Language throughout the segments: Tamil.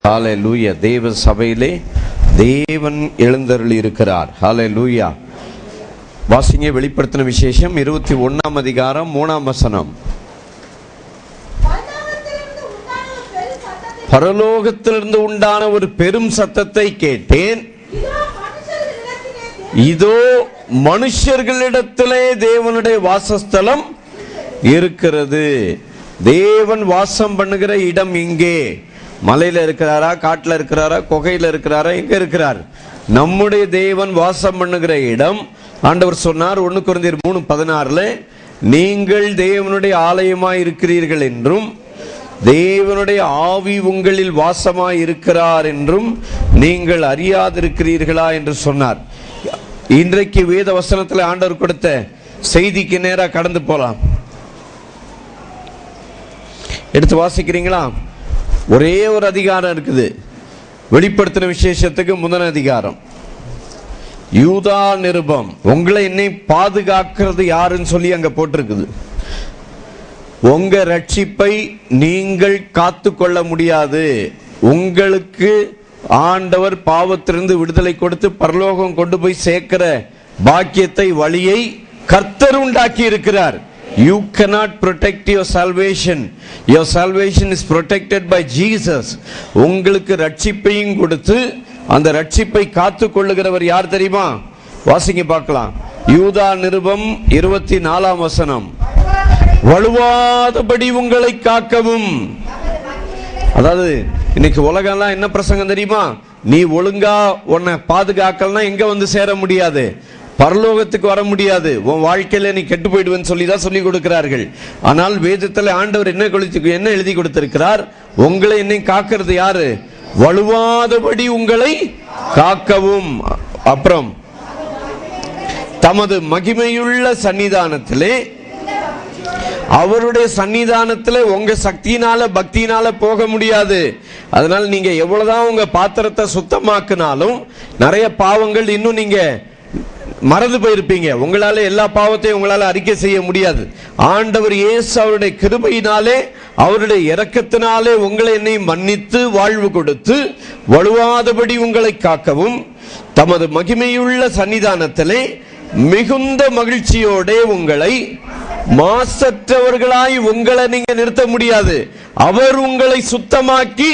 ஹல்லேலூயா. தேவ சபையிலே தேவன் எழுந்தருளி இருக்கிறார். ஹல்லேலூயா. வாசிங்க வெளிப்படுத்தின விசேஷம் 21ஆம் அதிகாரம் 3ஆம் வசனம். பரலோகத்திலிருந்து உண்டான ஒரு பெரும் சத்தத்தை கேட்டேன். இதோ மனுஷர்களிடத்திலே தேவனுடைய வாசஸ்தலம் இருக்கிறது. தேவன் வாசம் பண்ணுகிற இடம் இங்கே. மலையில இருக்கிறாரா, காட்டுல இருக்கிறாரா, குகையில இருக்கிறாரா, எங்க இருக்கிறார்? நம்முடைய தேவன் வாசம் பண்ணுகிற இடம். ஆண்டவர் சொன்னார் 1 கொரிந்தியர் 3:16, நீங்கள் தேவனுடைய ஆலயமாய் இருக்கிறீர்கள் என்றும் தேவனுடைய ஆவி உங்களில் வாசமாய் இருக்கிறார் என்றும் நீங்கள் அறியாதிருக்கிறீர்களா என்று சொன்னார். இன்றைக்கு வேத வசனத்தில் ஆண்டவர் கொடுத்த செய்திக்கு நேராக கடந்து போலாம். எடுத்து வாசிக்கிறீங்களா? ஒரே ஒரு அதிகாரம் இருக்குது. வெளிப்படுத்தின விசேஷத்துக்கு முதல் அதிகாரம் யூதா நிருபம். உங்களை என்னை பாதுகாக்கிறது யாருன்னு சொல்லி அங்க போட்டிருக்குது. உங்க ரட்சிப்பை நீங்கள் காத்து கொள்ள முடியாது. உங்களுக்கு ஆண்டவர் பாவத்திலிருந்து விடுதலை கொடுத்து பரலோகம் கொண்டு போய் சேர்க்கிற பாக்கியத்தை, வழியை கர்த்தர் உண்டாக்கி இருக்கிறார். You cannot protect your salvation. Your salvation is protected by Jesus. உங்களுக்கு ரட்சிப்பையும் கொடுத்து அந்த ரட்சிப்பை காத்து கொள்ளுகிறவர் யார் தெரியுமா? வாசிங்க பார்க்கலாம். யூதா நிருபம் 24ஆம் வசனம். வழுவாதபடி உங்களை காக்கவும். அதாவது இன்னைக்கு உலகம்லாம் என்ன பிரசங்கம் தெரியுமா? நீ ஒழுங்கா உன்னை பாதுகாக்கலன்னா எங்க வந்து சேர முடியாது? பரலோகத்துக்கு வர முடியாது. உன் வாழ்க்கையில நீ கெட்டு போயிடுவேன்னு சொல்லிதான் சொல்லி கொடுக்கிறார்கள். ஆனால் வேதத்தில் ஆண்டவர் என்ன எழுதி கொடுத்திருக்கிறார்? உங்களை என்னை காக்கிறது யாரு? வழுவாதபடி உங்களை காக்கவும். அப்புறம் தமது மகிமையுள்ள சன்னிதானத்திலே, அவருடைய சன்னிதானத்துல உங்க சக்தியினால பக்தியினால போக முடியாது. அதனால நீங்க எவ்வளவுதான் உங்க பாத்திரத்தை சுத்தமாக்குனாலும் நிறைய பாவங்கள் இன்னும் நீங்க மறந்து போயிருப்பீங்க. உங்களால எல்லா பாவத்தையும் உங்களால அறிக்கை செய்ய முடியாது. ஆண்டவர் இயேசு அவருடைய கிருபையினாலே, அவருடைய இரக்கத்தினாலே உங்களை என்னை மன்னித்து வாழ்வு கொடுத்து வழுவாதபடி உங்களை காக்கவும், தமது மகிமையுள்ள சன்னிதானத்திலே மிகுந்த மகிழ்ச்சியோட உங்களை மாசற்றவர்களாய் உங்களை நீங்க நிறுத்த முடியாது. அவர் உங்களை சுத்தமாக்கி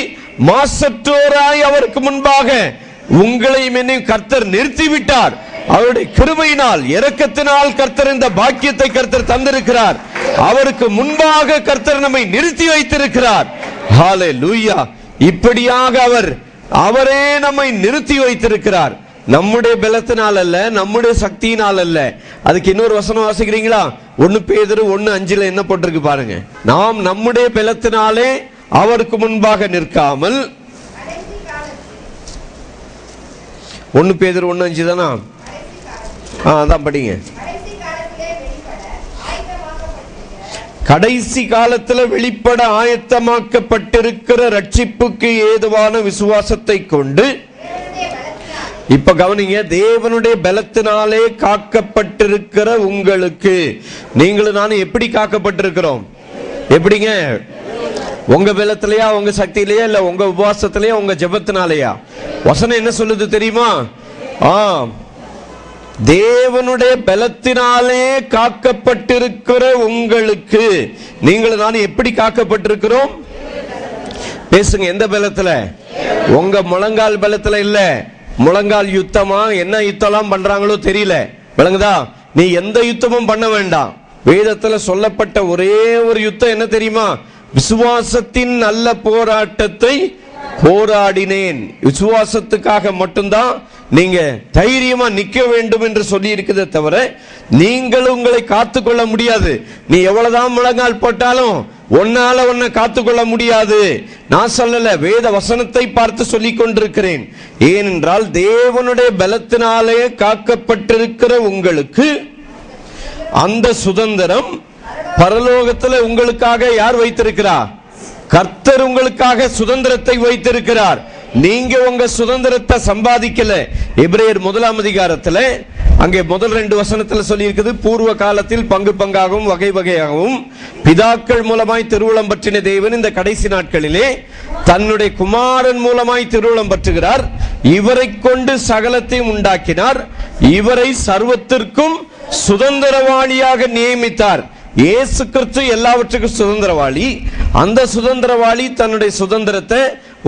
மாசற்றோராய் அவருக்கு முன்பாக உங்களை கர்த்தர் நிறுத்திவிட்டார். அவருடைய கிருபையினால், இரக்கத்தினால் கர்த்தர் இந்த பாக்கியத்தை கர்த்தர் தந்திருக்கிறார். அவருக்கு முன்பாக கர்த்தர் நம்மை நிறுத்தி வைத்திருக்கிறார். ஹல்லேலூயா. இப்படியாக அவரே நம்மை நிறுத்தி வைத்திருக்கிறார். நம்முடைய பலத்தினால் அல்ல, நம்முடைய சக்தியினால் அல்ல. அதுக்கு இன்னொரு வசனம் வாசிக்கிறீங்களா? 1 பேதுரு 1:5 என்ன போட்டிருக்கு பாருங்க. நாம் நம்முடைய பலத்தினாலே அவருக்கு முன்பாக நிற்காமல், 1 பேதுரு 1:5 தானா? அதான் படிங்க. கடைசி காலத்தில் வெளிப்பட ஆயத்தமாக்கப்பட்டிருக்கிற ரட்சிப்புக்கு ஏதுவான விசுவாசத்தை கொண்டு, இப்ப கவனிங்க, தேவனுடைய பலத்தினாலே காக்கப்பட்டிருக்கிற உங்களுக்கு, நீங்களும் நானும் எப்படி காக்கப்பட்டிருக்கிறோம்? எப்படிங்க? உங்க பலத்திலேயா, உங்க சக்தியிலேயா, இல்ல உங்க உபவாசத்திலேயா, உங்க ஜெபத்தினாலேயா? வசனம் என்ன சொல்லுது தெரியுமா? தேவனுடைய பலத்தினாலே காக்கப்பட்டிருக்கிற உங்களுக்கு, நீங்கள் நான் எப்படி காக்கப்பட்டிருக்கிறோம்? பேசுங்க. எந்த பலத்துல? உங்க முழங்கால் பலத்துல இல்ல. முழங்கால் யுத்தமா, என்ன யுத்தம் பண்றாங்களோ தெரியல, விளங்குதா? நீ எந்த யுத்தமும் பண்ண வேண்டாம். வேதத்துல சொல்லப்பட்ட ஒரே ஒரு யுத்தம் என்ன தெரியுமா? விசுவாசத்தின் நல்ல போராட்டத்தை போராடினேன். விசுவாசத்துக்காக மட்டும்தான் நீங்க தைரியமா நிக்க வேண்டும் என்று சொல்லி இருக்குதே தவிர நீங்கள் உங்களை காத்துக்கொள்ள முடியாது. நீ எவ்வளவுதான் முழங்கால் போட்டாலும் ஒன்னால ஒன்ன காத்துக்கொள்ள முடியாது. நான் சொல்லல, வேத வசனத்தை பார்த்து சொல்லிக் கொண்டிருக்கிறேன். ஏனென்றால் தேவனுடைய பலத்தினாலே காக்கப்பட்டிருக்கிற உங்களுக்கு அந்த சுதந்திரம் பரலோகத்தில் உங்களுக்காக யார் வைத்திருக்கிறார்? கர்த்தர் உங்களுக்காக சுதந்திரத்தை வைத்திருக்கிறார். நீங்க உங்க சுதந்திரத்தை சம்பாதிக்கல. எபிரேயர் 1ஆம் அதிகாரத்துல அங்கே முதல் 2 வசனத்தில் சொல்லி இருக்குது, பூர்வ காலத்தில் பங்கு பங்காகவும் வகை வகையாகவும் பிதாக்கள் மூலமாய் திருவுளம் பற்றின தேவன் இந்த கடைசி நாட்களிலே தன்னுடைய குமாரன் மூலமாய் திருவுளம் பற்றுகிறார். இவரை கொண்டு சகலத்தையும் உண்டாக்கினார். இவரை சர்வத்திற்கும் சுதந்திரவாளியாக நியமித்தார். இயேசு கிறிஸ்து எல்லாவற்றுக்கும் சுதந்திரவாளி. அந்த சுதந்திரவாளி தன்னுடைய சுதந்திரத்தை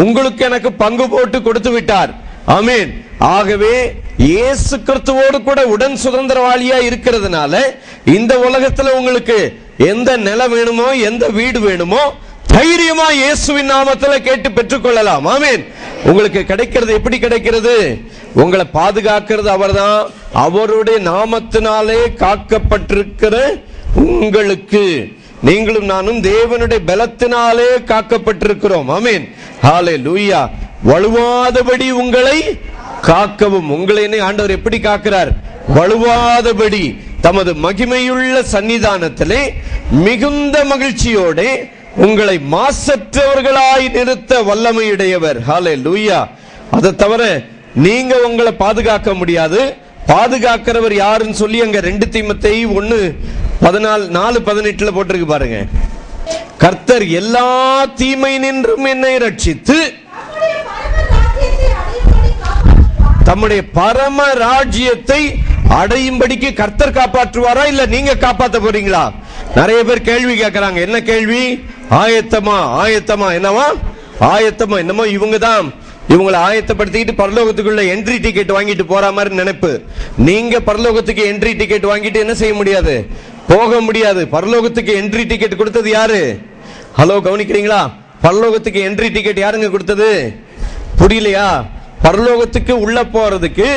உங்களுக்கு எனக்கு பங்கு போட்டு கொடுத்து விட்டார். ஆமென். ஆகவே இயேசு கிறிஸ்துவோடு கூட உடன் சுதந்திரவாளியா இருக்கிறதுனால இந்த உலகத்துல உங்களுக்கு எந்த நிலம் வேணுமோ, எந்த வீடு வேணுமோ, தைரியமா இயேசுவின் நாமத்துல கேட்டு பெற்றுக்கொள்ளலாம். ஆமென். உங்களுக்கு கிடைக்கிறது எப்படி கிடைக்கிறது? உங்களை பாதுகாக்கிறது அவர்தான். அவருடைய நாமத்தினாலே காக்கப்பட்டிருக்கிற உங்களுக்கு, நீங்களும் நானும் தேவனுடைய பலத்தினாலே காக்கப்பட்டிருக்கிறோம். ஆமென். ஹல்லேலூயா. வழுவாதபடி உங்களை காக்கவும். உங்களை ஆண்டவர் எப்படி காக்கிறார்? வழுவாதபடி தமது மகிமையுள்ள சன்னிதானத்திலே மிகுந்த மகிழ்ச்சியோட உங்களை மாசற்றவர்களாய் நிறுத்த வல்லமையுடையவர். ஹல்லேலூயா. அதை தவிர நீங்க உங்களை பாதுகாக்க முடியாது. பாதுகாக்கிறவர் யாருன்னு சொல்லி அங்க 2 தீமோத்தேயு 1:14-18 போட்டிருக்கு பாருங்க. கர்த்தர் எல்லா தீமை நின்றும் என்னை ரட்சித்து தம்முடைய பரம ராஜ்யத்தை அடையும்படிக்கு கர்த்தர் காப்பாற்றுவாரா, இல்ல நீங்க காப்பாற்ற போறீங்களா? நிறைய பேர் கேள்வி கேட்கிறாங்க. என்ன கேள்வி? ஆயத்தமா ஆயத்தமா என்னவா ஆயத்தமா என்னமோ இவங்களை ஆயத்தப்படுத்திட்டு பரலோகத்துக்குள்ள என்ட்ரி டிக்கெட் வாங்கிட்டு போற மாதிரி நினைப்பு. நீங்க பரலோகத்துக்கு என்ட்ரி டிக்கெட் வாங்கிட்டு என்ன செய்ய முடியாது? போக முடியாது. பரலோகத்துக்கு என்ட்ரி டிக்கெட் கொடுத்தது யாரு? ஹலோ, கவனிக்கிறீங்களா? பரலோகத்துக்கு என்ட்ரி டிக்கெட் யாருங்க கொடுத்தது? புரியலையா? பரலோகத்துக்கு உள்ள போறதுக்கு,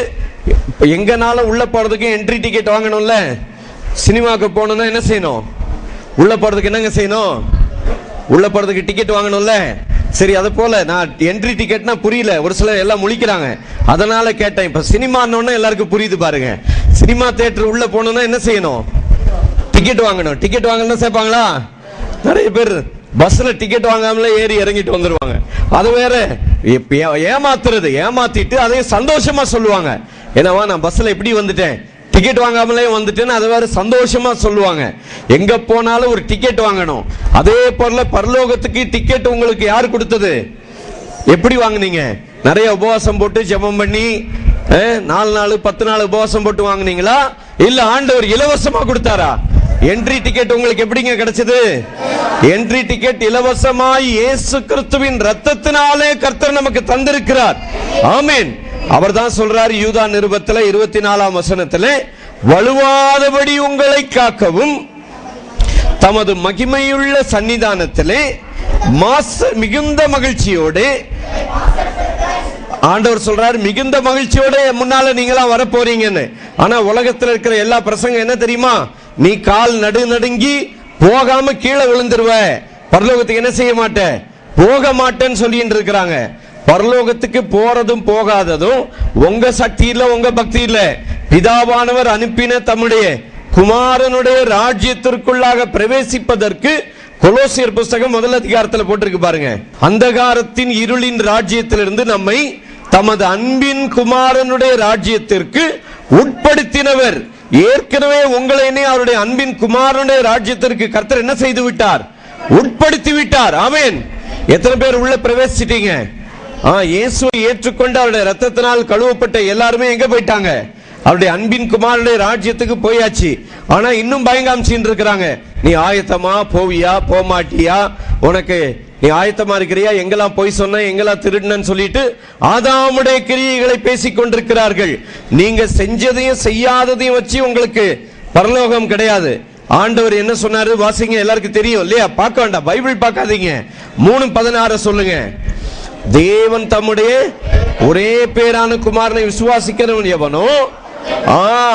எங்கனால உள்ள போறதுக்கு என்ட்ரி டிக்கெட் வாங்கணும்ல. சினிமாவுக்கு போகணும்னா என்ன செய்யணும்? உள்ள போறதுக்கு என்னங்க செய்யணும்? உள்ள போறதுக்கு டிக்கெட் வாங்கணும்ல. சரி, அது போல நான் என்ட்ரி டிக்கெட்னா புரியல, ஒரு சிலர் எல்லாம் முழிக்கிறாங்க, அதனால கேட்டேன். இப்ப சினிமான்னு எல்லாருக்கும் புரியுது பாருங்க. சினிமா தியேட்டர் உள்ள போகணும்னா என்ன செய்யணும்? டிக்கெட் வாங்கணும். டிக்கெட் வாங்கணும்னா சேர்ப்பாங்களா? நிறைய பேர் பஸ்ல டிக்கெட் வாங்காமலே ஏறி இறங்கிட்டு வந்துருவாங்க. அது வேற ஏமாத்துறது. ஏமாத்திட்டு அதையும் சந்தோஷமா சொல்லுவாங்க. என்னவா, நான் பஸ்ல எப்படி வந்துட்டேன், டிக்கெட் வாங்காமலே வந்துட்டேன்னு அது வேற சந்தோஷமா சொல்லுவாங்க. எங்க போனாலும் ஒரு டிக்கெட் வாங்கணும். அதே போல பரலோகத்துக்கு டிக்கெட் உங்களுக்கு யார் கொடுத்தது? எப்படி வாங்குனீங்க? நிறைய உபவாசம் போட்டு ஜெபம் பண்ணி 4 நாள் 10 நாள் உபவாசம் போட்டு வாங்குனீங்களா, இல்ல ஆண்டவர் இலவசமா கொடுத்தாரா? என்ட்ரி டிக்கெட் உங்களுக்கு எப்படிங்க கிடைச்சது? என்ட்ரி டிக்கெட் இலவசமாய் இயேசு கிறிஸ்துவின் ரத்தத்தினாலே கர்த்தர் நமக்கு தந்திருக்கிறார். ஆமென். அவர் தான் சொல்றார் யூதா நிருபத்தில் 24ஆம் வசனத்தில், வழுவாதபடி உங்களை காக்கவும் தமது மகிமையுள்ள சன்னிதானத்திலே மிகுந்த மகிழ்ச்சியோடு, ஆண்டவர் சொல்றார் மிகுந்த மகிழ்ச்சியோட முன்னால நீங்களாம் வர போறீங்கன்னு. ஆனா உலகத்தில் இருக்கிற எல்லா பிரசங்கம் என்ன தெரியுமா? நீ கால் நடுங்கி போகாம கீழே விழுந்துருவ, பரலோகத்துக்கு என்ன செய்ய மாட்ட, போக மாட்டேன்னு சொல்லிட்டு இருக்கிறாங்க. பரலோகத்துக்கு போறதும் போகாததும் உங்க சக்தி இல்ல, உங்க பக்தி இல்ல. பிதாவானவர் அனுப்பின தம்முடைய குமாரனுடைய ராஜ்யத்திற்குள்ளாக பிரவேசிப்பதற்கு கொலோசியர் புஸ்தகம் 1 அதிகாரத்தில் போட்டிருக்கு பாருங்க. அந்தகாரத்தின் இருளின் ராஜ்யத்திலிருந்து நம்மை தமது அன்பின் குமாரனுடைய ராஜ்யத்திற்கு உட்படுத்தினவர். ஏற்கனவே உங்களை அவருடைய அன்பின் குமாரனுடைய ராஜ்யத்திற்கு கர்த்தர் என்ன செய்து விட்டார்? உட்படுத்தி விட்டார். ஆமென். எத்தனை பேர் உள்ள பிரவேசிட்டீங்க? இயேசுவை ஏற்றுக்கொண்டு அவருடைய ரத்தத்தினால் கழுவப்பட்ட எல்லாருமே எங்க போயிட்டாங்க? அவருடைய அன்பின் குமாரனுடைய ராஜ்யத்துக்கு போயாச்சு. ஆனா இன்னும் பயங்காமிச்சின்னு இருக்கிறாங்க. நீ ஆயத்தமா போவியா, போமாட்டியா, உனக்கு நீ ஆயத்தமா இருக்கிறியா, எங்கெல்லாம் போய் சொன்ன, எங்கெல்லாம் திருடுன்னு சொல்லிட்டு ஆதாமுடைய கிரியைகளை பேசிக் கொண்டிருக்கிறார்கள். நீங்க செஞ்சதையும் செய்யாததையும் வச்சு உங்களுக்கு பரலோகம் கிடையாது. ஆண்டவர் என்ன சொன்னாரு வாசிங்க, எல்லாருக்கும் தெரியும் இல்லையா? பார்க்க வேண்டாம், பைபிள் பார்க்காதீங்க. 3:16 சொல்லுங்க. தேவன் தம்முடைய ஒரே பேரான குமாரனை விசுவாசிக்கிறவன் எவனோ,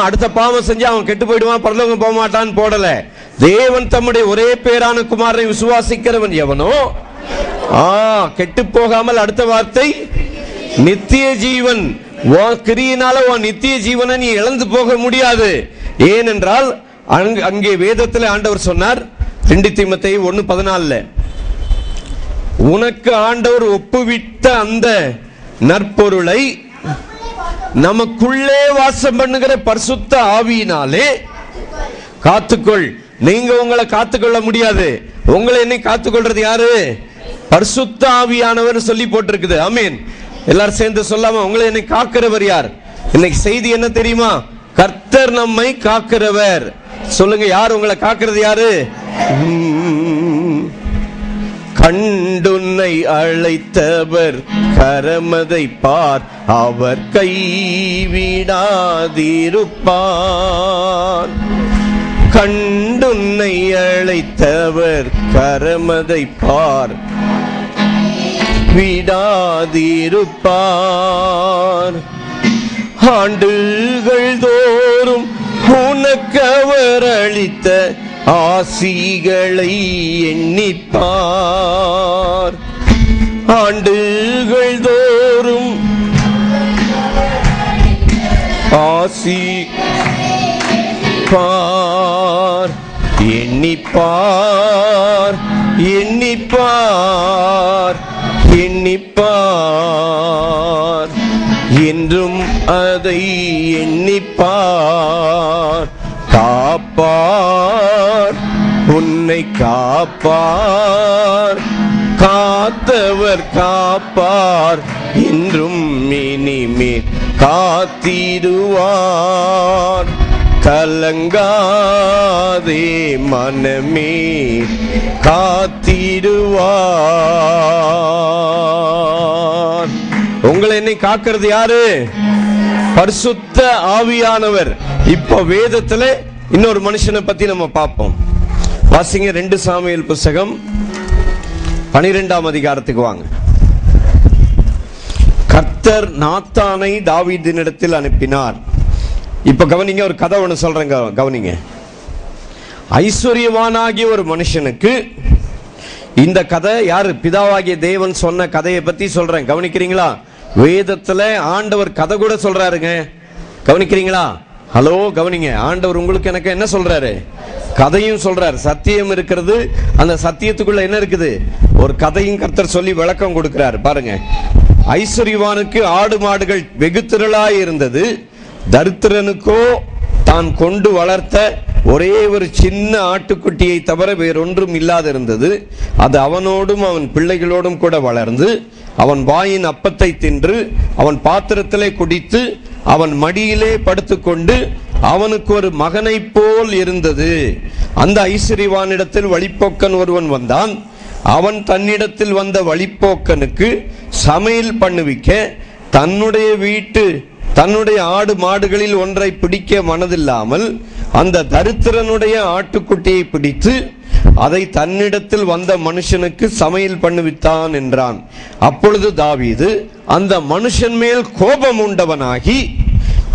அடுத்த பாவம் செஞ்சு அவன் கெட்டு போயிடுவான், பரலோகம் போக மாட்டான்னு போடல. தேவன் தம்முடைய ஒரே பேரான குமாரனை விசுவாசிக்கிறவன் எவனோ கெட்டு போகாமல், அடுத்த வார்த்தை நித்திய ஜீவன். கிரியினால நித்திய ஜீவனை நீ இழந்து போக முடியாது. ஏனென்றால் அங்கே வேதத்தில் ஆண்டவர் சொன்னார் 2 தீமோத்தேயு 1:14, உனக்கு ஆண்டவர் ஒப்புவித்த அந்த நற்பொருளை நமக்குள்ளே வாசம் பண்ணுகிற பரிசுத்த ஆவியினாலே காத்துக்கொள். நீங்க உங்களை காத்துக்கொள்ள முடியாது. உங்களை என்னை காத்துக்கொள்றது யாரு? பரிசுத்த ஆவியானவர் சொல்லி போட்டிருக்குது. ஆமீன். எல்லாரும் சேர்ந்து சொல்லாம, உங்களை என்னை காக்கிறவர் யார்? இன்னைக்கு செய்தி என்ன தெரியுமா? கர்த்தர் நம்மை காக்கிறவர். சொல்லுங்க, யார் உங்களை காக்கிறது? யாரு? கண்டுன்னை அழைத்தவர் கரமதை பார், அவர் கைவிடாதிருப்பார். கண்டுன்னை அழைத்தவர் கரமதை பார், விடாதிருப்பார். ஆண்டுகள் தோறும் உனக்கவர் அளித்த ஆசிகளை எண்ணிப்பார். ஆண்டுகள் தோறும் ஆசி பார், எண்ணிப்பார், எண்ணிப்பார், எண்ணிப்பார், என்றும் அதை எண்ணிப்பார். காப்பார், உன்னை காப்பார், காத்தவர் காப்பார், என்றும் இனிமேல் காத்திடுவார். கலங்காதே மனமே, காத்திடுவார். உங்களை என்னை காக்கிறது யாரு? பரிசுத்த ஆவியானவர். இப்ப வேதத்துல இன்னொரு மனுஷனை பத்தி நம்ம பார்ப்போம். வாசிங்க 2 சாமுவேல் புத்தகம் 12ஆம் அதிகாரத்துக்கு வாங்க. கர்த்தர் நாத்தானை தாவீதினிடத்தில் அனுப்பினார். இப்ப கவனிங்க, ஒரு கதை ஒண்ணு சொல்றேங்க, கவனிங்க. ஐஸ்வர்யவானாகிய ஒரு மனுஷனுக்கு, இந்த கதை யாரு? பிதாவாகிய தேவன் சொன்ன கதையை பத்தி சொல்றேன். கவனிக்கிறீங்களா? வேதத்துல ஆண்டவர் கதை கூட சொல்றாருங்க. கவனிக்கிறீங்களா? ஹலோ, கவனிங்க. ஆண்டவர் உங்களுக்கு எனக்கு என்ன சொல்றாரு? கதையும் சொல்றாரு. சத்தியம் இருக்கிறது, அந்த சத்தியத்துக்குள்ள என்ன இருக்குது? ஒரு கதையும் கர்த்தர் சொல்லி விளக்கம் கொடுக்கிறார். பாருங்க, ஐஸ்வர்யவானுக்கு ஆடு மாடுகள் வெகு திரளாய் இருந்தது. தரித்திரனுக்கோ தான் கொண்டு வளர்த்த ஒரே ஒரு சின்ன ஆட்டுக்குட்டியை தவிர வேறொன்றும் இல்லாது இருந்தது. அது அவனோடும் அவன் பிள்ளைகளோடும் கூட வளர்ந்து அவன் வாயின் அப்பத்தை தின்று அவன் பாத்திரத்திலே குடித்து அவன் மடியிலே படுத்துக்கொண்டு அவனுக்கு ஒரு மகனை போல் இருந்தது. அந்த ஐஸ்வர்யவானிடத்தில் வழிப்போக்கன் ஒருவன் வந்தான். அவன் தன்னிடத்தில் வந்த வழிப்போக்கனுக்கு சமையல் பண்ணுவிக்க தன்னுடைய ஆடு மாடுகளில் ஒன்றை பிடிக்க மனதில்லாமல் அந்த தரித்திரனுடைய ஆட்டுக்குட்டியை பிடித்து அதை தன்னிடத்தில் வந்த மனுஷனுக்கு சமையல் பண்ணுவித்தான் என்றான். அப்பொழுது தாவீது அந்த மனுஷன் மேல் கோபம் உண்டவனாகி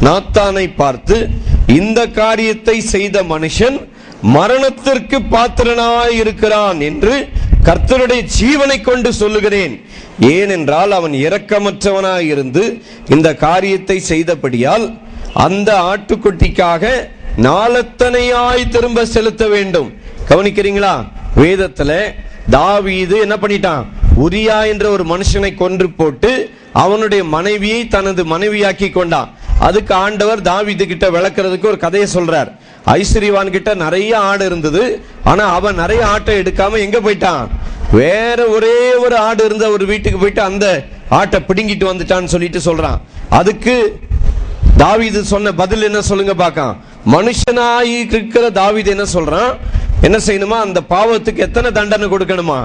நாத்தானை பார்த்து, இந்த காரியத்தை செய்த மனுஷன் மரணத்திற்கு பாத்திரனாய் இருக்கிறான் என்று கர்த்தருடைய ஜீவனை கொண்டு சொல்லுகிறேன். ஏனென்றால் அவன் இரக்கமற்றவனாய் இருந்து இந்த காரியத்தை செய்தபடியால் அந்த ஆட்டுக்குட்டிக்காக நாளத்தனையாய் திரும்ப செலுத்த வேண்டும். கவனிக்கிறீங்களா? வேதத்துல தாவீது என்ன பண்ணிட்டான்? உரியா என்ற ஒரு மனுஷனை கொன்று போட்டு அவனுடைய மனைவியை தனது மனைவியாக்கி கொண்டான். அதுக்கு ஆண்டவர் தாவீது கிட்ட விளக்குறதுக்கு ஒரு கதையை சொல்றார். ஐஸ்வர்யவான் கிட்ட நிறைய ஆடு இருந்தது. ஆனா அவன் நிறைய ஆட்டை எடுக்காம எங்க போயிட்டான்? வேற ஒரே ஒரு ஆடு இருந்த ஒரு வீட்டுக்கு போயிட்டு அந்த ஆட்டை பிடுங்கிட்டு வந்துட்டான்னு சொல்லிட்டு சொல்றான். அதுக்கு தாவீது சொன்ன பதில் என்ன சொல்லுங்க பாக்கலாம். மனுஷனாய் இருக்கிற தாவீது என்ன சொல்றான்? என்ன செய்யணுமா? அந்த பாவத்துக்கு எத்தனை தண்டனை கொடுக்கணுமா?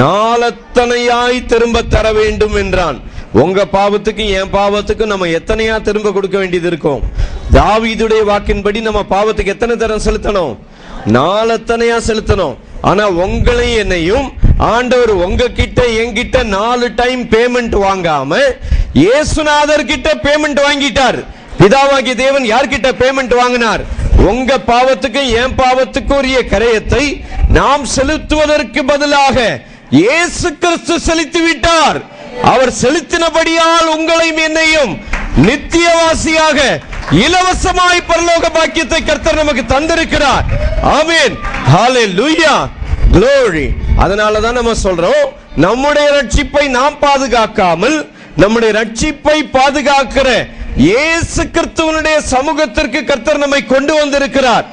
நாளத்தனையாய் திரும்ப தர வேண்டும் என்றான். உங்க பாவத்துக்கு என் பாவத்துக்கு நம்ம எத்தனையா திரும்ப கொடுக்க வேண்டியது இருக்கும்? தாவீதுடைய வாக்கின்படி நம்ம பாவத்துக்கு எத்தனை தரம் செலுத்தணும்? நாளத்தனையா செலுத்தணும். ஆனா உங்களை என்னையும் ஆண்டவர் உங்ககிட்ட என்கிட்ட 4 டைம் பேமெண்ட் வாங்காம இயேசுநாதர் கிட்ட பேமெண்ட் வாங்கிட்டார். பிதாவாகிய தேவன் யார்கிட்ட பேமெண்ட் வாங்கினார்? உங்க பாவத்துக்கு என் பாவத்துக்கு உரிய கரையத்தை நாம் செலுத்துவதற்கு பதிலாக இயேசு கிறிஸ்து செலுத்தி விட்டார். அவர் செலுத்தினபடியால் உங்களையும் என்னையும் நித்தியவாசியாக இலவசமாய் பரலோக பாக்கியத்தை கர்த்தர் நமக்கு தந்திருக்கிறார். ஆமென், ஹalleluya, glory. அதனாலதான் நம்ம சொல்றோம், நம்முடைய ரட்சிப்பை நாம் பாதுகாக்காமல் நம்முடைய ரட்சிப்பை பாதுகாக்கிற இயேசு கிறிஸ்துவினுடைய சமூகத்திற்கு கர்த்தர் நம்மை கொண்டு வந்திருக்கிறார்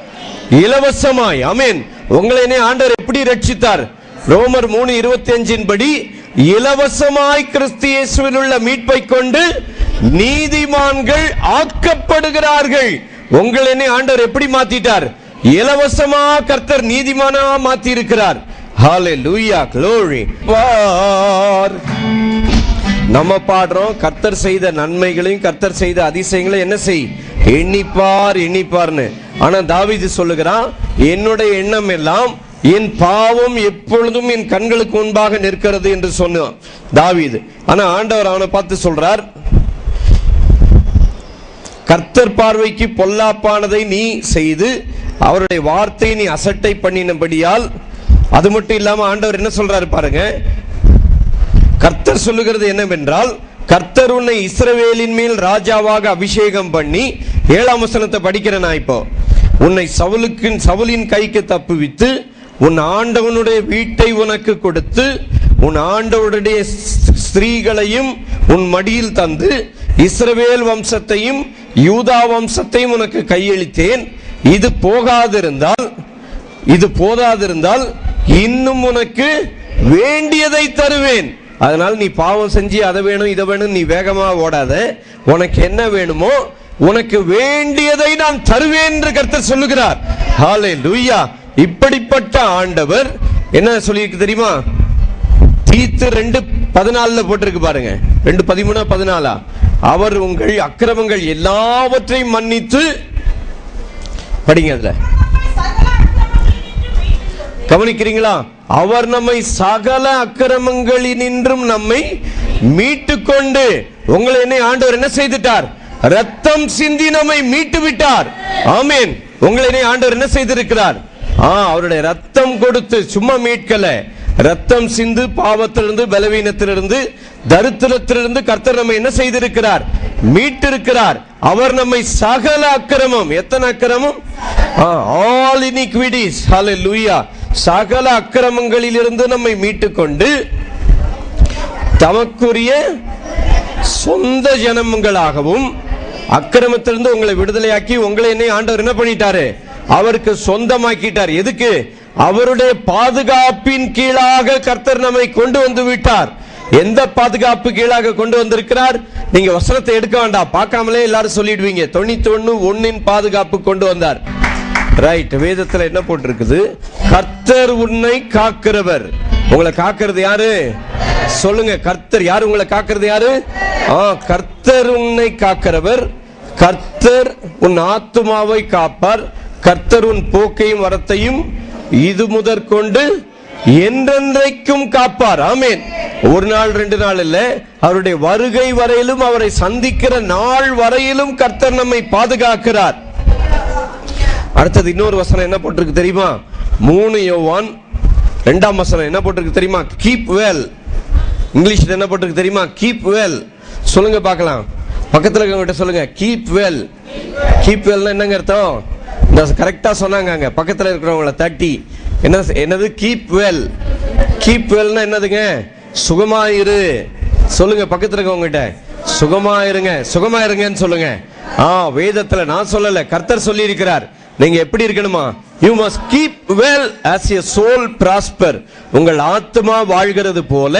இலவசமாய். ஆமென். உங்களை ஆண்டவர் எப்படி ரட்சித்தார்? ரோமர் 3:25 படி இலவசமாய் கிறிஸ்து இயேசுவில் உள்ள மீட்பை கொண்டு நீதிமான்கள் ஆக்கப்படுகிறார்கள். உங்களை ஆண்டவர் எப்படி மாத்திட்டார்? இலவசமா கர்த்தர் நீதிமானா மாத்தி இருக்கிறார். ஹalleluya, glory. நம்ம பாடுறோம், கர்த்தர் செய்த நன்மைகளையும் கர்த்தர் செய்த அதிசயங்களையும் என்ன செய்? எண்ணிப்பார் எண்ணிப்பார்னு. ஆனா தாவீது சொல்லுகிறான், என்னுடைய எண்ணம் எல்லாம் என் பாவம் எப்பொழுதும் என் கண்களுக்கு முன்பாக நிற்கிறது என்று சொன்னான் தாவீது. ஆனா ஆண்டவர் அவனை பார்த்து சொல்றார், கர்த்தர் பார்வைக்கு பொல்லாப்பானதை நீ செய்து அவருடைய வார்த்தையை நீ அசட்டை பண்ணினபடியால். அது மட்டும் இல்லாம ஆண்டவர் என்ன சொல்றாரு பாருங்க, கர்த்தர் சொல்லுகிறது என்னவென்றால், கர்த்தர் உன்னை இஸ்ரவேலின் மேல் ராஜாவாக அபிஷேகம் பண்ணி, 7ஆம் வசனத்தை படிக்கிறேன் நான் இப்போ, உன்னை சவுலின் கைக்கு தப்புவித்து உன் ஆண்டவனுடைய வீட்டை உனக்கு கொடுத்து உன் ஆண்டவனுடைய ஸ்திரீகளையும் உன் மடியில் தந்து இஸ்ரவேல் வம்சத்தையும் யூதா வம்சத்தையும் உனக்கு கையளித்தேன். இது போதாதிருந்தால் இன்னும் உனக்கு வேண்டியதை தருவேன். அதனால நீ பாவம் செஞ்சு அதை வேணும் இதை வேணும் நீ வேகமா ஓடாத. உனக்கு என்ன வேணுமோ உனக்கு வேண்டியதை நான் தருவேன் என்று கர்த்தர் சொல்லுகிறார். ஹalleluya. இப்படிப்பட்ட ஆண்டவர் என்ன சொல்லியிருக்கு தெரியுமா? தீத்து 2:14 போட்டிருக்கு பாருங்க, 2:13-14. அவர் உங்கள் அக்கிரமங்கள் எல்லாவற்றையும் மன்னித்து, படிங்க அதுல, கவனிக்கிறீங்களா? அவர் நம்மை சகல அக்கிரமங்களினின்றும் நம்மை மீட்டு கொண்டு, உங்களை என்ன ஆண்டவர் என்ன செய்துட்டார்? ரத்தம் சிந்தி நம்மை மீட்டு விட்டார். ஆமென். உங்களை ஆண்டவர் என்ன செய்திருக்கிறார்? அவருடைய ரத்தம் கொடுத்து சும்மா மீட்கல, ரத்தம் சிந்து பாவத்திலிருந்து, பலவீனத்திலிருந்து, தரித்திரத்திலிருந்து கர்த்தர் நம்மை என்ன செய்திருக்கிறார்? மீட்டிருக்கிறார். அவர் நம்மை சகல அக்கிரமம், எத்தனை அக்கிரமம்? all iniquities, hallelujah, சகல அக்கிரமங்களிலிருந்து நம்மை மீட்டுக் கொண்டு தமக்குரிய சொந்த ஜனங்களாகவும், அக்கிரமத்திலிருந்து உங்களை விடுதலையாக்கி உங்களை என்ன ஆண்டவர் என்ன பண்ணிட்டாரு? அவருக்கு சொந்தமாக்கிட்டார். எதுக்கு? அவருடைய பாதுகாப்பின் கீழாக கர்த்தர் நம்மை கொண்டு வந்து விட்டார். எந்த பாதுகாப்பு கீழாக கொண்டு வந்திருக்கிறார்? நீங்க வசனத்தை எடுக்க வேண்டாம், பார்க்காமலே எல்லாரும் சொல்லிடுவீங்க. 91:1 பாதுகாப்பு கொண்டு வந்தார். ரைட். வேதத்துல என்ன போட்டிருக்குது? கர்த்தர் உன்னை காக்கிறவர். உங்களை காக்கிறது யாரு? சொல்லுங்க. கர்த்தர் யாரு? உங்களை காக்கிறது யாரு? கர்த்தர் உன்னை காக்கிறவர். கர்த்தர் உன் ஆத்துமாவை காப்பார். கர்த்தர் உன் போக்கையும் வரத்தையும் இது முதற்கொண்டு என்றென்றைக்கும் காப்பார். ஆமென். ஒரு நாள் 2 நாள் இல்ல, அவருடைய வருகை வரையிலும், அவரை சந்திக்கிற நாள் வரையிலும் கர்த்தர் நம்மை பாதுகாக்கிறார். அடுத்தது இன்னொரு வசனம் என்ன போட்டிருக்கு தெரியுமா? 3 யோவான் 2ஆம் வசனம் என்ன போட்டிருக்கு தெரியுமா? Keep well. இங்கிலீஷ்ல என்ன போட்டிருக்கு தெரியுமா? Keep well. சொல்லுங்க பார்க்கலாம், பக்கத்துல இருக்கவங்க சொல்லுங்க, கீப் வெல். கீப் வெல்னா என்னங்க அர்த்தம்? கரெக்டா சொன்னாங்க பக்கத்துல இருக்கிறவங்கள தட்டி. என்னது கீப் வெல்? கீப் வெல்னா என்னதுங்க? சுகமாயிரு. சொல்லுங்க பக்கத்துல இருக்கவங்க, சுகமாயிருங்க, சுகமாயிருங்கன்னு சொல்லுங்க. வேதத்துல நான் சொல்லல, கர்த்தர் சொல்லி இருக்கிறார். நீங்க எப்படி இருக்கணுமா? You must keep well as your soul prosper. உங்கள் ஆத்மா வாழ்கிறது போல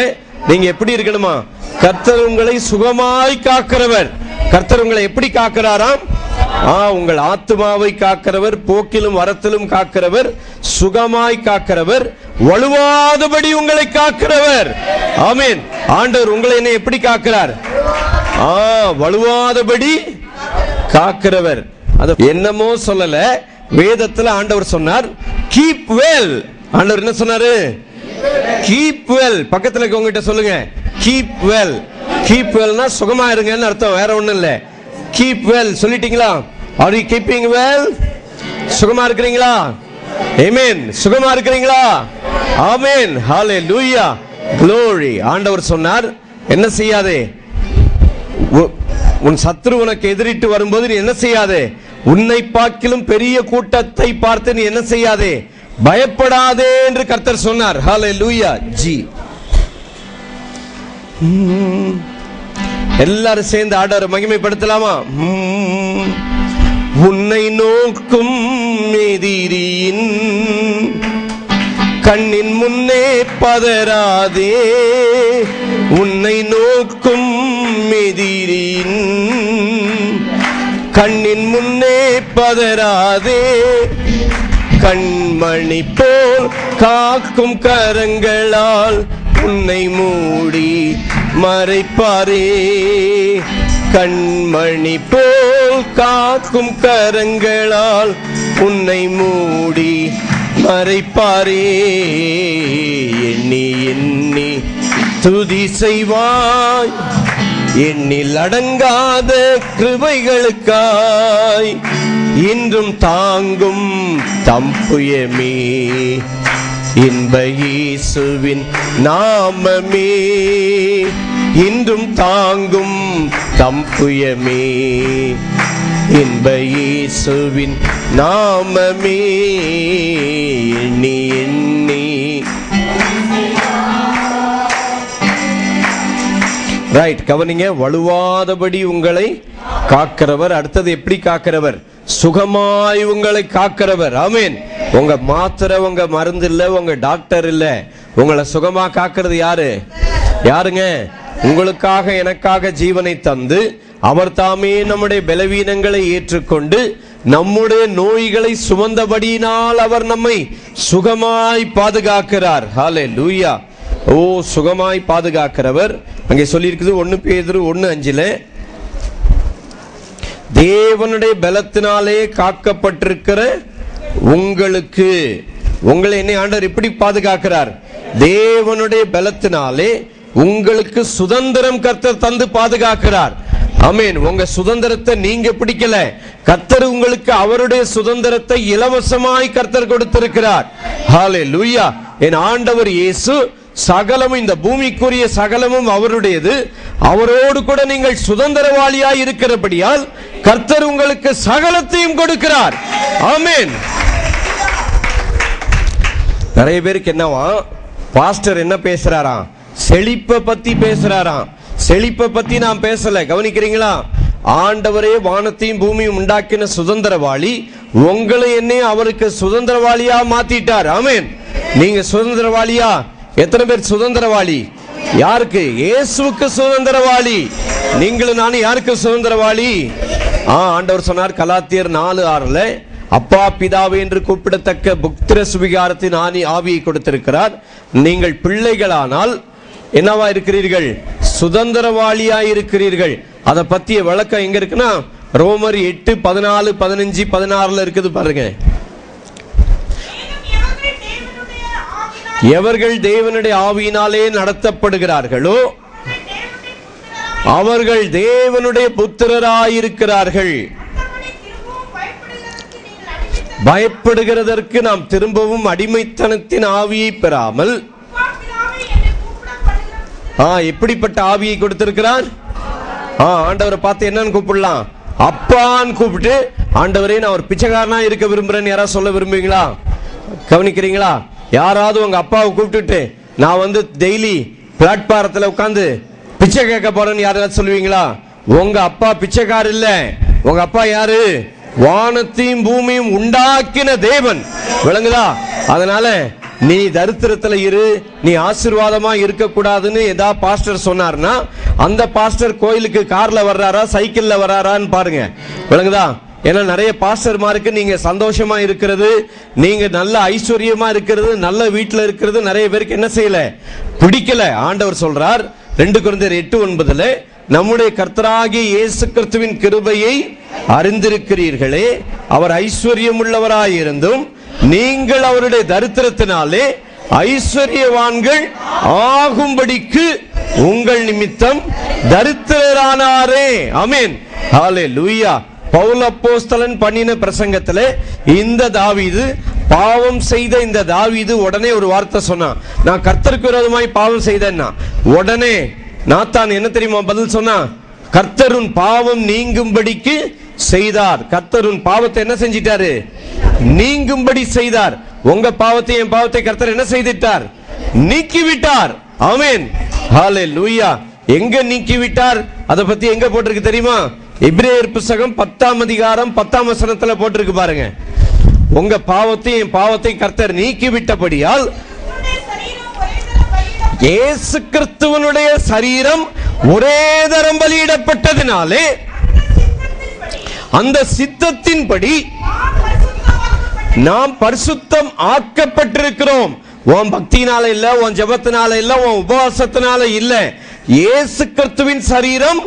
நீங்க எப்படி இருக்கணுமா? கர்த்தர் உங்களை சுகமாய் காக்கிறவர். கர்த்தர் உங்களை எப்படி காக்கிறாராம்? உங்கள் ஆத்மாவை காக்கிறவர், போக்கிலும் வரத்திலும் காக்கிறவர், சுகமாய் காக்கிறவர், வலுவாதபடி உங்களை காக்கிறவர். ஆமென். ஆண்டவர் உங்களை என்ன எப்படி காக்கிறார்? வலுவாதபடி காக்கிறவர். அது என்னமோ சொல்லல, வேதத்துல ஆண்டவர் சொன்னார் கீப் வெல். ஆண்டவர் என்ன சொன்னாரு? Keep well. பக்கத்துல இருக்கவங்க சொல்லுங்க, கீப் வெல். கீப் வெல்னா சுகமா இருங்கன்னு அர்த்தம், வேற ஒண்ணும் இல்ல. கீப் வெல் சொல்லிட்டீங்களா? Are you keeping well? சுகமா இருக்கிறீங்களா? ஆமென். சுகமா இருக்கிறீங்களா? ஆமென். ஹalleluya, glory. ஆண்டவர் சொன்னார் என்ன செய்யாதே, உன் சத்துரு உனக்கு எதிரிட்டு வரும்போது நீ என்ன செய்யாதே, உன்னை பார்க்கிலும் பெரிய கூட்டத்தை பார்த்து நீ என்ன செய்யாதே, பயப்படாதே என்று கர்த்தர் சொன்னார். ஹalleluya. ஜி எல்லாரும் சேர்ந்து ஆண்டவரை மகிமைப்படுத்தலாமா? உன்னை நோக்கும் எதிரியின் கண்ணின் முன்னே பதறாதே, உன்னை நோக்கும் எதிரியின் கண்ணின் முன்னே பதறாதே, கண்மணி போல் காக்கும் கரங்களால் உன்னை மூடி மறைப்பாரே, கண்மணி போல் காக்கும் கரங்களால் உன்னை மூடி மறைப்பாரே. எண்ணி எண்ணி துதி செய்வாய், எண்ணில் அடங்காத கிருபைகளுக்காய் இன்றும் தாங்கும் தம்புயமே, இன்ப இயேசுவின் நாமமே, இன்றும் தாங்கும் தம்புயமே, இன்ப இயேசுவின் நாமமே. எண்ணி எண்ணி ரைட் கவனிங்க. வலுவாதபடி உங்களை காக்கிறவர். அடுத்தது எப்படி காக்கிறவர்? சுகமாய் உங்களை காக்கிறவர். ஆமென். உங்க மாத்திரை, உங்க மருந்து இல்ல, உங்க டாக்டர் இல்ல, உங்களை சுகமா காக்கிறது யாரு? யாருங்க? உங்களுக்காக எனக்காக ஜீவனை தந்து அவர் தாமே நம்முடைய பலவீனங்களை ஏற்றுக்கொண்டு நம்முடைய நோய்களை சுமந்தபடியினால் அவர் நம்மை சுகமாய் பாதுகாக்கிறார். ஹல்லேலூயா. ஓ, சுகமாய் பாதுகாக்கிறவர். அங்கே சொல்லி இருக்குது 1 பேதுரு 1:5 தேவனுடைய பலத்தினாலே காக்கப்பட்டிருக்கிற உங்களுக்கு. உங்களை என்ன ஆண்டவர் எப்படி பாதுகாக்கிறார்? தேவனுடைய பலத்தினாலே உங்களுக்கு சுதந்திரம் கர்த்தர் தந்து பாதுகாக்கிறார். ஆமென். உங்க சுதந்திரத்தை நீங்க பிடிக்கல, கர்த்தர் உங்களுக்கு அவருடைய சுதந்திரத்தை இலவசமாய் கர்த்தர் கொடுத்திருக்கிறார். ஹல்லேலூயா. என் ஆண்டவர் இயேசு சகலமும், இந்த பூமிக்குரிய சகலமும் அவருடையது. அவரோடு கூட நீங்கள் சுதந்திரவாளியாய் இருக்கிறபடியால் கர்த்தர் உங்களுக்கு சகலத்தையும் கொடுக்கிறார். ஆமென். நிறைய பேருக்கு என்னவா, பாஸ்டர் என்ன பேசுறாராம்? செழிப்பை பத்தி பேசுறாராம். செழிப்பை பத்தி நான் பேசல. கவனிக்கிறீங்களா? ஆண்டவரே வானத்தையும் பூமியும் உண்டாக்கின சுதந்திரவாளி, உங்களை என்னையும் அவருக்கு சுதந்திரவாளியா மாத்திட்டார். ஆமென். நீங்க சுதந்திரவாளியா? எத்தனை பேர் சுதந்திரவாளி? யாருக்கு? இயேசுவுக்கு சுதந்திரவாளி. நீங்களும் நானும் யாருக்கு சுதந்திரவாளி? ஆண்டவர் சொன்னார் கலாத்தியர் 4:6 அப்பா பிதாவே என்று கூப்பிடத்தக்க புத்திர சுவிகாரத்தின் ஆவியை கொடுத்திருக்கிறார். நீங்கள் பிள்ளைகளானால் என்னவா இருக்கிறீர்கள்? சுதந்திரவாளியாய் இருக்கிறீர்கள். அதை பத்திய விளக்கம் எங்க இருக்குன்னா ரோமர் 8:14-15-16 இருக்குது பாருங்க. எவர்கள் தேவனுடைய ஆவியினாலே நடத்தப்படுகிறார்களோ அவர்கள் தேவனுடைய புத்திரராயிருக்கிறார்கள். பயப்படுகிறதற்கு நாம் திரும்பவும் அடிமைத்தனத்தின் ஆவியை பெறாமல் எப்படிப்பட்ட ஆவியை கொடுத்திருக்கிறார்? ஆண்டவரை பார்த்து என்னன்னு கூப்பிடலாம்? அப்பான்னு கூப்பிட்டு, ஆண்டவரே நான் ஒரு பிச்சைக்காரனா இருக்க விரும்புறேன்னு யாராவது சொல்ல விரும்புவீங்களா? கவனிக்கிறீங்களா? யாராவது உங்க அப்பாவை கூப்பிட்டுட்டு நான் டெய்லி பிளாட்பாரத்தில் உட்காந்து பிச்சை கேட்க போறேன்னு யாராவது சொல்லுவீங்களா? உங்க அப்பா பிச்சைக்கார் இல்ல. உங்க அப்பா யாரு? வானத்தையும் பூமியும் உண்டாக்கின தேவன். விளங்குதா? அதனால நீ தரித்திரத்துல இரு, நீ ஆசீர்வாதமா இருக்க கூடாதுன்னு ஏதாவது பாஸ்டர் சொன்னார்னா அந்த பாஸ்டர் கோயிலுக்கு கார்ல வர்றாரா சைக்கிள்ல வர்றாரான்னு பாருங்க. விளங்குதா? ஏன்னா நிறைய பாஸ்டர்மாருக்கு நீங்க சந்தோஷமா இருக்கிறது, நீங்க நல்ல ஐஸ்வர்யமா இருக்கிறது, நல்ல வீட்டுல இருக்கிறது நிறைய பேருக்கு என்ன செய்யல, பிடிக்கல. ஆண்டவர் சொல்றார் 2 கொரிந்தியர் 8:9 நம்முடைய கர்த்தராகிய இயேசு கிறிஸ்துவின் கிருபையை அறிந்திருக்கிறீர்களே, அவர் ஐஸ்வர்யம் உள்ளவராயிருந்தும் நீங்கள் அவருடைய தரித்திரத்தினாலே ஐஸ்வர்யவான்கள் ஆகும்படிக்கு உங்கள் நிமித்தம் தரித்திரரானாரே. ஆமென். ஹல்லேலூயா. பவுல் அப்போஸ்தலன் பண்ணின பிரசங்கத்திலே இந்த தாவீது, பாவம் செய்த இந்த தாவீது உடனே ஒரு வார்த்தை சொன்னான், நான் கர்த்தருக்கு விரோதமாய் பாவம் செய்தேன்னா. உடனே நாத்தான் என்ன தெரியுமா பதில் சொன்னா? கர்த்தருன் பாவம் நீங்கும்படிக்கு செய்தார். கர்த்தருன் பாவத்தை என்ன செஞ்சிட்டாரு? நீங்கும்படி செய்தார். உங்க பாவத்தை என் பாவத்தை கர்த்தர் என்ன செய்திட்டார்? நீக்கிவிட்டார். ஆமென். ஹல்லேலூயா. எங்க நீக்கிவிட்டார்? அதை பத்தி எங்க போட்டிருக்கு தெரியுமா? எபிரேயர் புத்தகம் 10ஆம் அதிகாரம் 10ஆம் வசனத்துல போட்டிருக்கு பாருங்க. உங்க பாவத்தையும் என் பாவத்தையும் கர்த்தர் நீக்கிவிட்டபடியால் இயேசு கிறிஸ்துவனுடைய சரீரம் ஒரே தரம் பலியிடப்பட்டதினாலே அந்த சித்தத்தின்படி நாம் பரிசுத்தம் ஆக்கப்பட்டிருக்கிறோம். உன் பக்தினால இல்ல, உன் ஜெபத்தினால இல்ல, உன் உபவாசத்தினால இல்ல. இயேசு கிறிஸ்துவின் சரீரம்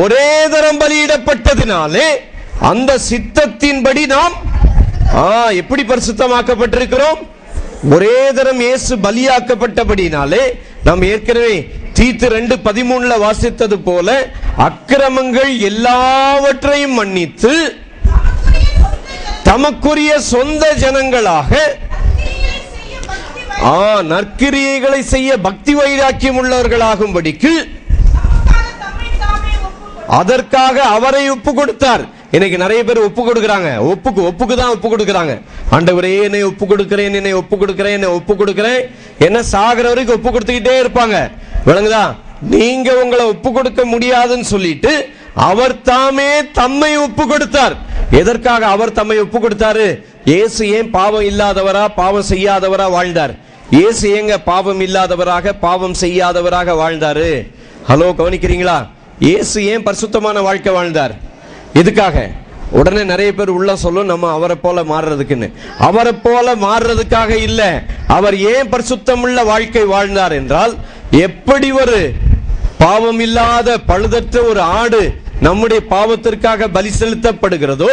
ஒரே தரம் பலியிடப்பட்டதினாலே அந்த சித்தத்தின்படி நாம் எப்படி பரிசுத்தமாக்கப்பட்டிருக்கிறோம்? ஒரே தரம் இயேசு பலியாக்கப்பட்டபடினாலே நாம் ஏற்கனவே தீத்து 2:13 வாசித்தது போல அக்கிரமங்கள் எல்லாவற்றையும் மன்னித்து தமக்குரிய சொந்த ஜனங்களாக நற்கிரியைகளை செய்ய பக்தி வைராக்கியம் உள்ளவர்களாகும்படிக்கு அதற்காக அவரை ஒப்பு கொடுத்தார். இன்னைக்கு நிறைய பேர் ஒப்பு கொடுக்கிறாங்க, ஒப்புக்கு தான் ஒப்பு கொடுக்கிறாங்க. ஆண்டவரே என்னை ஒப்பு கொடுக்கிறேன், என்னை ஒப்பு கொடுக்கிறேன், என்னை ஒப்பு கொடுக்கிறேன், என்ன சாகிற வரைக்கும் ஒப்பு கொடுத்துக்கிட்டே இருப்பாங்க. விளங்குதா? நீங்க உங்களை ஒப்பு கொடுக்க முடியாதுன்னு சொல்லிட்டு அவர் தாமே தம்மை ஒப்பு கொடுத்தார். எதற்காக அவர் தம்மை ஒப்பு கொடுத்தாரு? இயேசு ஏன் பாவம் இல்லாதவரா பாவம் செய்யாதவரா வாழ்ந்தார்? இயேசு ஏங்க பாவம் இல்லாதவராக பாவம் செய்யாதவராக வாழ்ந்தாரு? ஹலோ, கவனிக்கிறீங்களா? இயேசு ஏன் பரிசுத்தமான வாழ்க்கை வாழ்ந்தார்? இதுக்காக. உடனே நிறைய பேர் உள்ள சொல்லும் நம்ம அவரை போல மாறுறதுக்குன்னு. அவரை போல மாறுறதுக்காக இல்ல. அவர் ஏன் பரிசுத்தமுள்ள வாழ்க்கை வாழ்ந்தார் என்றால், எப்படி ஒரு பாவம் இல்லாத பழுதற்ற ஒரு ஆடு நம்முடைய பாவத்திற்காக பலி செலுத்தப்படுகிறதோ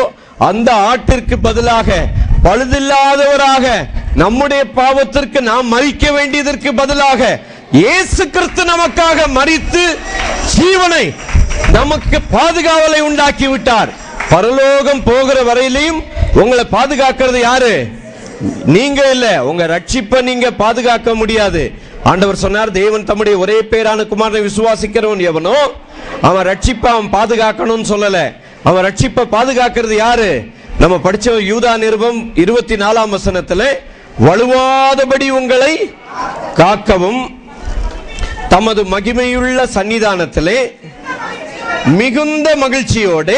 அந்த ஆட்டிற்கு பதிலாக பழுதில்லாதவராக நம்முடைய பாவத்திற்கு நாம் மரிக்க வேண்டியதற்கு பதிலாக இயேசு கிறிஸ்து நமக்காக மரித்து ஜீவனை நமக்கு பாதுகாவலை உண்டாக்கி விட்டார். பரலோகம் போகிற வரையிலையும் உங்களை பாதுகாக்கிறது யாரு? நீங்க இல்ல. உங்க ரட்சிப்பை நீங்க பாதுகாக்க முடியாது. ஆண்டவர் சொன்னார், தேவன் தம்முடைய ஒரே பேரான குமாரனை விசுவாசிக்கிறவன் எவனோ அவன் ரட்சிப்பை அவன் பாதுகாக்கணும்னு சொல்லல. அவன் ரட்சிப்பை பாதுகாக்கிறது யாரு? நம்ம படிச்ச யூதா நிருபம் 24ஆம் வசனத்துல வலுவாதபடி உங்களை காக்கவும் தமது மகிமையுள்ள சன்னிதானத்திலே மிகுந்த மகிழ்ச்சியோடு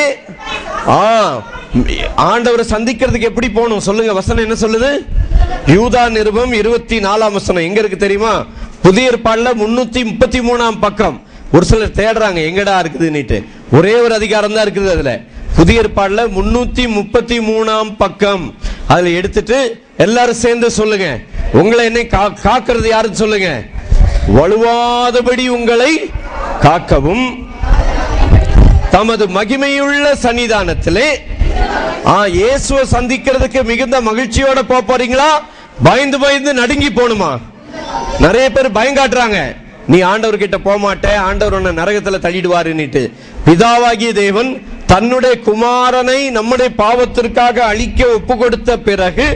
ஆண்டவரை சந்திக்கிறதுக்கு எப்படி போகணும் சொல்லுங்க. வசனம் என்ன சொல்லுது? யூதா நிருபம் 24ஆம் வசனம் எங்க இருக்கு தெரியுமா? புதிய ஏற்பாடுல 333ஆம் பக்கம். ஒரு சிலர் தேடுறாங்க எங்கடா இருக்குதுன்னுட்டு. ஒரே ஒரு அதிகாரம் தான் இருக்குது அதுல. புதிய ஏற்பாடுல 333ஆம் பக்கம். அதுல எடுத்துட்டு எல்லாரும் சேர்ந்து சொல்லுங்க, உங்களை என்னை காக்கிறது யாருன்னு சொல்லுங்க. வலுவாதபடி உங்களை காக்கவும் தமது மகிமையுள்ள சன்னிதானத்திலே இயேசுவை சந்திக்கிறதுக்கு மிகுந்த மகிழ்ச்சியோட போறீங்களா? பயந்து பயந்து நடுங்கி போணுமா? நிறைய பேர் பயங்காட்டுறாங்க, நீ ஆண்டவர் கிட்ட போக மாட்டே, ஆண்டவர் உன்னை நரகத்துல தள்ளிடுவாருன்னுட்டு. பிதாவாகிய தேவன் தன்னுடைய குமாரனை நம்முடைய பாவத்திற்காக அழிக்க ஒப்பு கொடுத்த பிறகு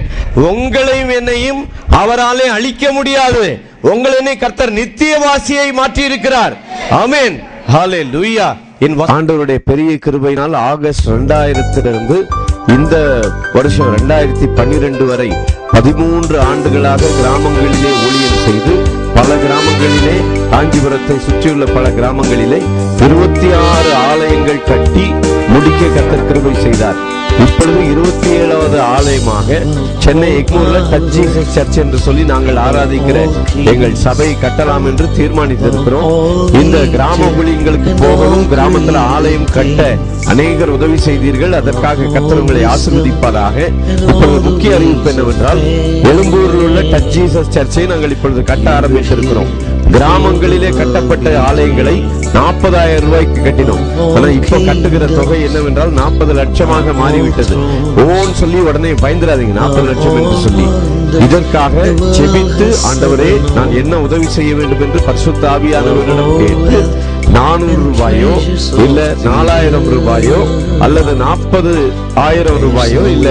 உங்களையும் என்னையும் அவராலே அழிக்க முடியாது. உங்களை கர்த்தர் நித்தியவாசியை மாற்றி இருக்கிறார். ஆமென், ஹல்லேலூயா. ஆண்டவருடைய பெரிய கிருபையினால் ஆகஸ்ட் 2000 இந்த வருஷம் 2012 வரை 13 ஆண்டுகளாக கிராமங்களிலே ஊழியம் செய்து பல கிராமங்களிலே, காஞ்சிபுரத்தை சுற்றியுள்ள பல கிராமங்களிலே 26 ஆலயங்கள் கட்டி முடிக்க கர்த்தர் கிருபை செய்தார். இப்பொழுது 27வது ஆலயமாக சென்னை எக்மூர்ல டச் ஜீசஸ் சர்ச் என்று சொல்லி நாங்கள் ஆராதிக்கிற எங்கள் சபை கட்டலாம் என்று தீர்மானித்திருக்கிறோம். இந்த கிராம ஊழியங்களுக்கு போகவும் கிராமத்தில் ஆலயம் கட்ட அநேகர் உதவி செய்தீர்கள். அதற்காக கர்த்தர் உங்களை ஆசீர்வதிப்பதாக. இப்பொழுது முக்கிய அறிவிப்பு என்னவென்றால், எழும்பூரில் உள்ள டச் ஜீசஸ் சர்ச்சை நாங்கள் இப்பொழுது கட்ட ஆரம்பித்திருக்கிறோம். கிராமங்களிலே கட்டப்பட்ட ஆலயங்களை 40,000 ரூபாய்க்கு கட்டினோம். ஆனா இப்ப கட்டுகிற தொகை என்னவென்றால் 40 லட்சமாக மாறிவிட்டது. ஓன்னு சொல்லி உடனே பயந்துடாதீங்க, 40 லட்சம் என்று சொல்லி. இதற்காக செபித்து, ஆண்டவரே நான் என்ன உதவி செய்ய வேண்டும் என்று பரிசுத்த ஆவியானவரிடம் கேட்டு 400 ரூபாயோ இல்ல 4000 ரூபாயோ அல்லது 40,000 ரூபாயோ இல்ல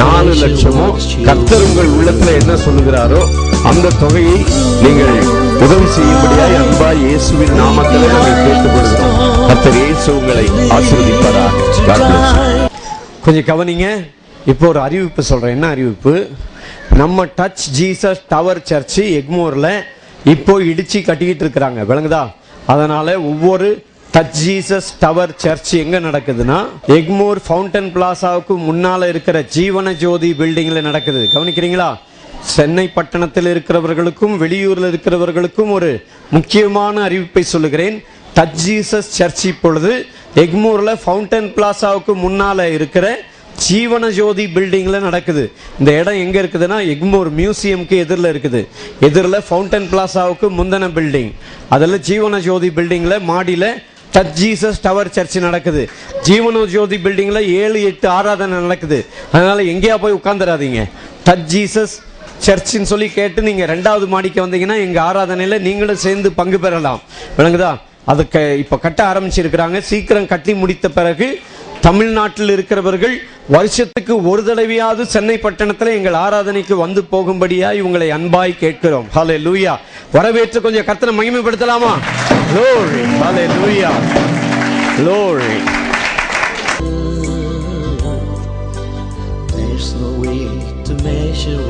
4 லட்சமோ கர்த்தர் உங்கள் உள்ளத்துல என்ன சொல்லுகிறாரோ அந்த தொகையை நீங்கள் உதவி செய்யும்படியாய் அன்பாய் இயேசுவின் நாமத்திலே நாங்கள் கேட்டுக்கொள்கிறோம். கர்த்தர் இயேசு உங்களை ஆசீர்வதிப்பாராக. கொஞ்சம் கவனிங்க. இப்போ ஒரு அறிவிப்பு சொல்றேன். என்ன அறிவிப்பு? நம்ம டச் ஜீசஸ் டவர் சர்ச் எக்மோர்ல இப்போ இடிச்சு கட்டிக்கிட்டு இருக்கிறாங்க. விளங்குதா? அதனால ஒவ்வொரு டச் ஜீசஸ் டவர் சர்ச் எங்க நடக்குதுன்னா எக்மோர் ஃபவுண்டன் பிளாசாவுக்கு முன்னால இருக்கிற ஜீவன ஜோதி பில்டிங்ல நடக்குது. கவனிக்கிறீங்களா? சென்னை பட்டணத்தில் இருக்கிறவர்களுக்கும் வெளியூரில் இருக்கிறவர்களுக்கும் ஒரு முக்கியமான அறிவிப்பை சொல்லுகிறேன். டச் ஜீசஸ் சர்ச் இப்பொழுது எக்மோர்ல ஃபவுண்டன் பிளாசாவுக்கு முன்னால இருக்கிற ஜீவன ஜோதி பில்டிங்ல நடக்குது. இந்த இடம் எங்க இருக்குதுன்னா எக்மோர் மியூசியம்க்கு எதிரில் இருக்குது. எதிரில் ஃபவுண்டன் பிளாசாவுக்கு முந்தின பில்டிங், அதில் ஜீவன ஜோதி பில்டிங்ல மாடியில டச் ஜீசஸ் டவர் சர்ச் நடக்குது. ஜீவன ஜோதி பில்டிங்ல 7-8 ஆராதனை நடக்குது. அதனால எங்கேயா போய் உட்கார்ந்துடாதீங்க. டச் ஜீசஸ் சர்ச்சின்னு சொல்லி கேட்டு நீங்க 2வது மாடிக்கு வந்தீங்கன்னா எங்க ஆராதனையில நீங்களும் சேர்ந்து பங்கு பெறலாம். விளங்குதா? அதுக்கு இப்ப கட்ட ஆரம்பிச்சிருக்கிறாங்க. சீக்கிரம் கட்டி முடித்த பிறகு தமிழ்நாட்டில் இருக்கிறவர்கள் வருஷத்துக்கு ஒரு தடவையாவது சென்னை பட்டணத்தில் எங்கள் ஆராதனைக்கு வந்து போகும்படியாய் உங்களை அன்பாய் கேட்கிறோம். ஹல்லேலூயா. வரவேற்று கொஞ்சம் கர்த்தரை மகிமைப்படுத்தலாமா? Glory. Hallelujah. Glory. There's no way to measure